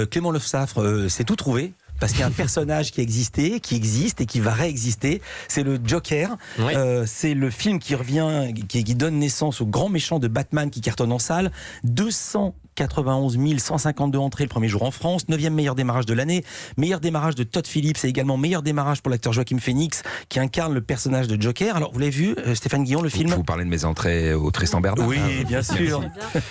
Clément Lefsafre, c'est tout trouvé. Parce qu'il y a un personnage qui existait, qui existe et qui va réexister. C'est le Joker. Oui. C'est le film qui revient, qui donne naissance au grand méchant de Batman qui cartonne en salle. 291 152 entrées le premier jour en France. 9e meilleur démarrage de l'année. Meilleur démarrage de Todd Phillips et également meilleur démarrage pour l'acteur Joaquin Phoenix qui incarne le personnage de Joker. Alors, vous l'avez vu, Stéphane Guillon, le film ? Vous parlez de mes entrées au Tristan Bernard. Oui, bien sûr.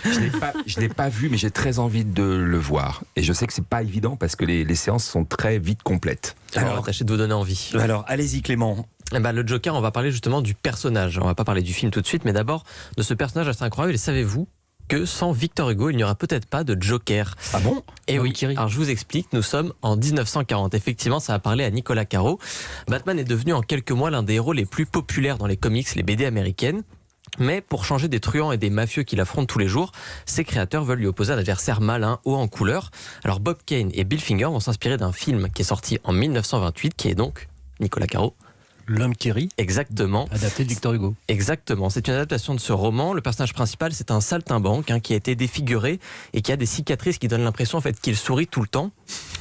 Je l'ai pas vu, mais j'ai très envie de le voir. Et je sais que c'est pas évident parce que les séances sont très vite complètes. Alors, tâchez de vous donner envie. Alors, allez-y Clément. Le Joker, on va parler justement du personnage. On va pas parler du film tout de suite, mais d'abord de ce personnage assez incroyable. Et savez-vous que sans Victor Hugo, il n'y aura peut-être pas de Joker? Ah bon? Et oui, alors je vous explique, nous sommes en 1940. Effectivement, ça a parlé à Nicolas Caro. Batman est devenu en quelques mois l'un des héros les plus populaires dans les comics, les BD américaines. Mais pour changer des truands et des mafieux qu'il affronte tous les jours, ses créateurs veulent lui opposer un adversaire malin, haut en couleur. Alors Bob Kane et Bill Finger vont s'inspirer d'un film qui est sorti en 1928, qui est donc Nicolas Caro. L'homme qui rit, Exactement. adapté de Victor Hugo. Exactement, c'est une adaptation de ce roman. Le personnage principal, c'est un saltimbanque qui a été défiguré et qui a des cicatrices qui donnent l'impression en fait qu'il sourit tout le temps.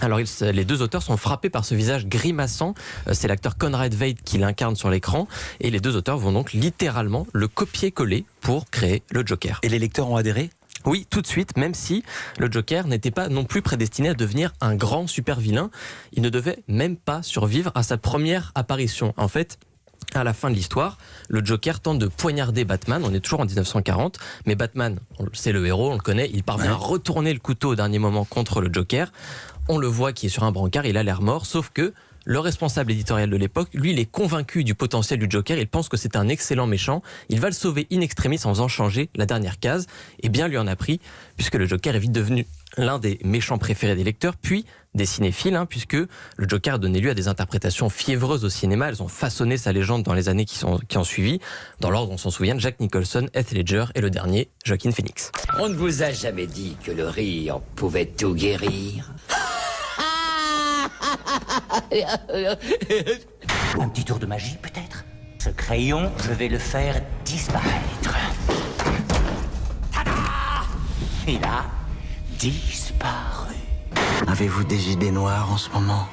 Alors les deux auteurs sont frappés par ce visage grimaçant. C'est l'acteur Conrad Veidt qui l'incarne sur l'écran et les deux auteurs vont donc littéralement le copier-coller pour créer le Joker. Et les lecteurs ont adhéré? Oui, tout de suite, même si le Joker n'était pas non plus prédestiné à devenir un grand super vilain. Il ne devait même pas survivre à sa première apparition. En fait, à la fin de l'histoire, le Joker tente de poignarder Batman. On est toujours en 1940, mais Batman, c'est le héros, on le connaît, il parvient à retourner le couteau au dernier moment contre le Joker. On le voit qui est sur un brancard, il a l'air mort, sauf que le responsable éditorial de l'époque, lui, il est convaincu du potentiel du Joker, il pense que c'est un excellent méchant, il va le sauver in extremis en faisant changer la dernière case, et bien lui en a pris, puisque le Joker est vite devenu l'un des méchants préférés des lecteurs, puis des cinéphiles, puisque le Joker a donné lieu à des interprétations fiévreuses au cinéma, elles ont façonné sa légende dans les années qui ont suivi. Dans l'ordre, on s'en souvient, Jack Nicholson, Heath Ledger et le dernier, Joaquin Phoenix. On ne vous a jamais dit que le rire pouvait tout guérir? Un petit tour de magie, peut-être? Ce crayon, je vais le faire disparaître. Tada! Il a disparu. Avez-vous des idées noires en ce moment?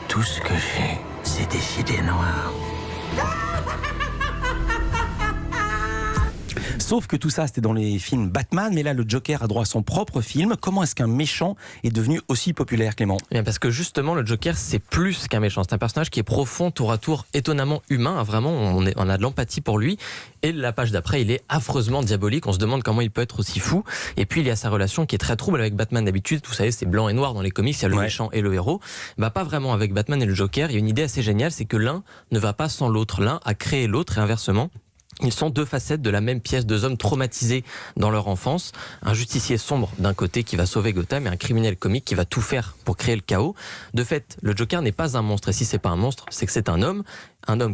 Tout ce que j'ai, c'est des idées noires. Sauf que tout ça, c'était dans les films Batman, mais là, le Joker a droit à son propre film. Comment est-ce qu'un méchant est devenu aussi populaire, Clément ? Bien parce que justement, le Joker, c'est plus qu'un méchant. C'est un personnage qui est profond, tour à tour, étonnamment humain. Vraiment, on a de l'empathie pour lui. Et la page d'après, il est affreusement diabolique. On se demande comment il peut être aussi fou. Et puis, il y a sa relation qui est très trouble avec Batman d'habitude. Vous savez, c'est blanc et noir dans les comics. Il y a le méchant et le héros. Pas vraiment avec Batman et le Joker. Il y a une idée assez géniale, c'est que l'un ne va pas sans l'autre. L'un a créé l'autre et inversement. Ils sont deux facettes de la même pièce, deux hommes traumatisés dans leur enfance. Un justicier sombre d'un côté qui va sauver Gotham et un criminel comique qui va tout faire pour créer le chaos. De fait, le Joker n'est pas un monstre. Et si c'est pas un monstre, c'est que c'est un homme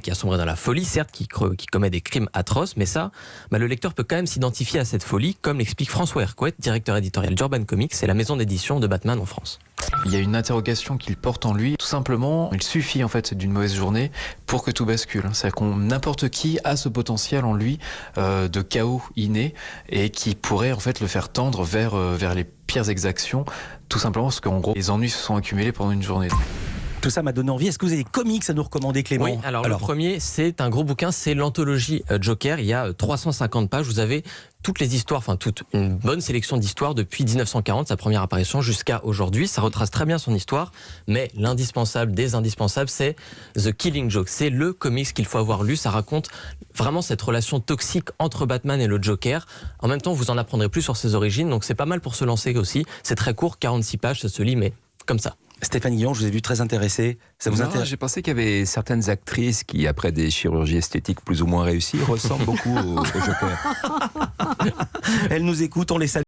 qui a sombré dans la folie, certes, qui commet des crimes atroces, mais ça, le lecteur peut quand même s'identifier à cette folie, comme l'explique François Hercouet, directeur éditorial d'Urban Comics, c'est la maison d'édition de Batman en France. Il y a une interrogation qu'il porte en lui. Tout simplement, il suffit en fait d'une mauvaise journée pour que tout bascule. C'est-à-dire que n'importe qui a ce potentiel en lui de chaos inné et qui pourrait en fait le faire tendre vers les pires exactions, tout simplement parce qu'en gros, les ennuis se sont accumulés pendant une journée. Tout ça m'a donné envie. Est-ce que vous avez des comics à nous recommander, Clément ? Oui, alors le premier, c'est un gros bouquin, c'est l'anthologie Joker. Il y a 350 pages. Vous avez toutes les histoires, toute une bonne sélection d'histoires depuis 1940, sa première apparition, jusqu'à aujourd'hui. Ça retrace très bien son histoire, mais l'indispensable des indispensables, c'est The Killing Joke. C'est le comics qu'il faut avoir lu. Ça raconte vraiment cette relation toxique entre Batman et le Joker. En même temps, vous en apprendrez plus sur ses origines, donc c'est pas mal pour se lancer aussi. C'est très court, 46 pages, ça se lit, mais comme ça. Stéphane Guillon, je vous ai vu très intéressé. Ça vous intéresse ? J'ai pensé qu'il y avait certaines actrices qui, après des chirurgies esthétiques plus ou moins réussies, ressemblent beaucoup au Joker. Elles nous écoutent, on les salue.